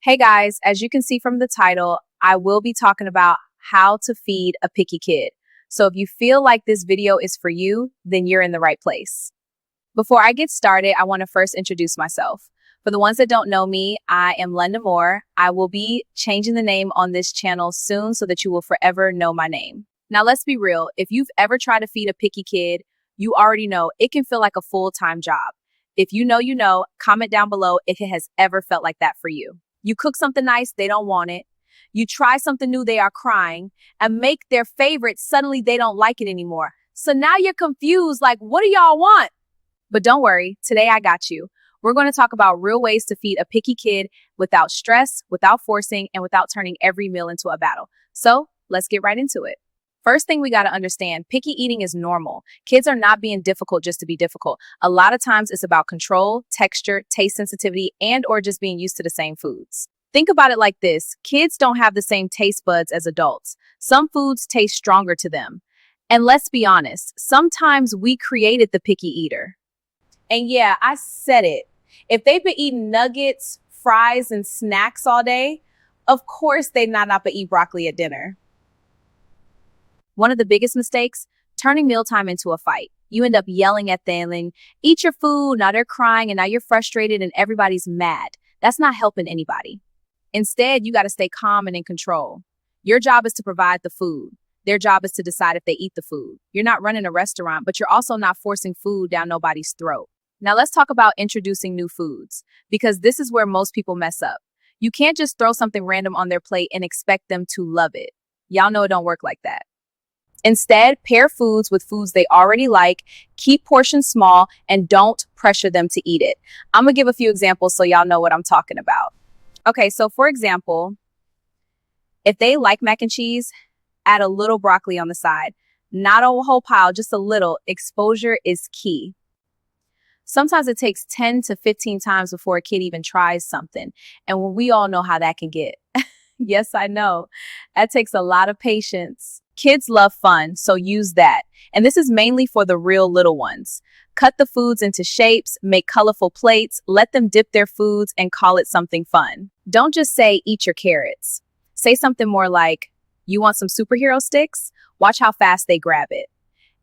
Hey guys, as you can see from the title, I will be talking about how to feed a picky kid. So if you feel like this video is for you, then you're in the right place. Before I get started, I want to first introduce myself. For the ones that don't know me, I am Amor. I will be changing the name on this channel soon so that you will forever know my name. Now let's be real, if you've ever tried to feed a picky kid, you already know it can feel like a full-time job. If you know, comment down below if it has ever felt like that for you. You cook something nice, they don't want it. You try something new, they are crying. And make their favorite, suddenly they don't like it anymore. So now you're confused, like, what do y'all want? But don't worry, today I got you. We're going to talk about real ways to feed a picky kid without stress, without forcing, and without turning every meal into a battle. So let's get right into it. First thing we got to understand, picky eating is normal. Kids are not being difficult just to be difficult. A lot of times it's about control, texture, taste sensitivity, and or just being used to the same foods. Think about it like this. Kids don't have the same taste buds as adults. Some foods taste stronger to them. And let's be honest, sometimes we created the picky eater. And yeah, I said it. If they've been eating nuggets, fries, and snacks all day, of course they'd not eat broccoli at dinner. One of the biggest mistakes, turning mealtime into a fight. You end up yelling at them and eat your food, now they're crying and now you're frustrated and everybody's mad. That's not helping anybody. Instead, you got to stay calm and in control. Your job is to provide the food. Their job is to decide if they eat the food. You're not running a restaurant, but you're also not forcing food down nobody's throat. Now let's talk about introducing new foods, because this is where most people mess up. You can't just throw something random on their plate and expect them to love it. Y'all know it don't work like that. Instead, pair foods with foods they already like, keep portions small, and don't pressure them to eat it. I'm gonna give a few examples so y'all know what I'm talking about. Okay, so for example, if they like mac and cheese, add a little broccoli on the side. Not a whole pile, just a little. Exposure is key. Sometimes it takes 10 to 15 times before a kid even tries something. And we all know how that can get. Yes, I know. That takes a lot of patience. Kids love fun, so use that. And this is mainly for the real little ones. Cut the foods into shapes, make colorful plates, let them dip their foods and call it something fun. Don't just say, eat your carrots. Say something more like, you want some superhero sticks? Watch how fast they grab it.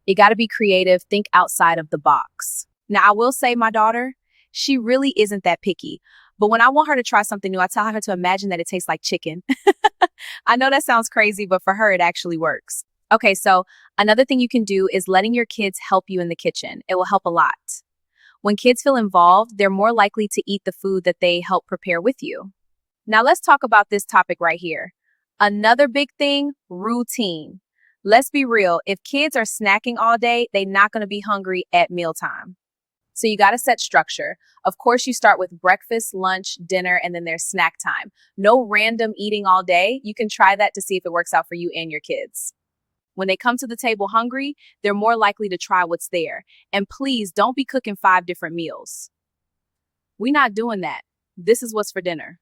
You gotta be creative, think outside of the box. Now, I will say my daughter, she really isn't that picky. But when I want her to try something new, I tell her to imagine that it tastes like chicken. I know that sounds crazy, but for her, it actually works. Okay, so another thing you can do is letting your kids help you in the kitchen. It will help a lot. When kids feel involved, they're more likely to eat the food that they help prepare with you. Now let's talk about this topic right here. Another big thing, routine. Let's be real, if kids are snacking all day, they're not going to be hungry at mealtime. So you got to set structure. Of course, you start with breakfast, lunch, dinner, and then there's snack time. No random eating all day. You can try that to see if it works out for you and your kids. When they come to the table hungry, they're more likely to try what's there. And please don't be cooking 5 different meals. We're not doing that. This is what's for dinner.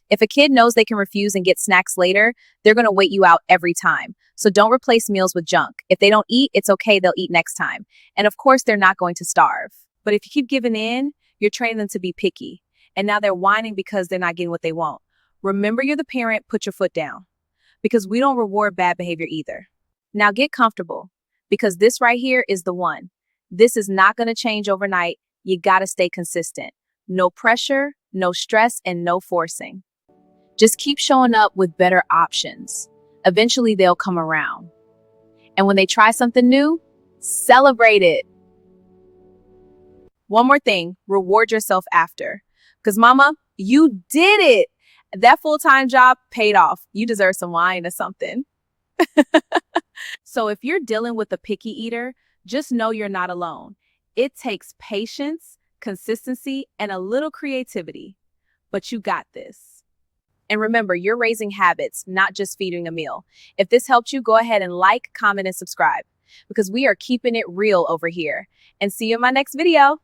If a kid knows they can refuse and get snacks later, they're going to wait you out every time. So don't replace meals with junk. If they don't eat, it's okay, they'll eat next time. And of course, they're not going to starve. But if you keep giving in, you're training them to be picky. And now they're whining because they're not getting what they want. Remember, you're the parent, put your foot down. Because we don't reward bad behavior either. Now get comfortable, because this right here is the one. This is not going to change overnight. You got to stay consistent. No pressure, no stress, and no forcing. Just keep showing up with better options. Eventually, they'll come around. And when they try something new, celebrate it. One more thing, reward yourself after. Because mama, you did it. That full-time job paid off. You deserve some wine or something. So if you're dealing with a picky eater, just know you're not alone. It takes patience, consistency, and a little creativity. But you got this. And remember, you're raising habits, not just feeding a meal. If this helped you, go ahead and like, comment, and subscribe. Because we are keeping it real over here. And see you in my next video.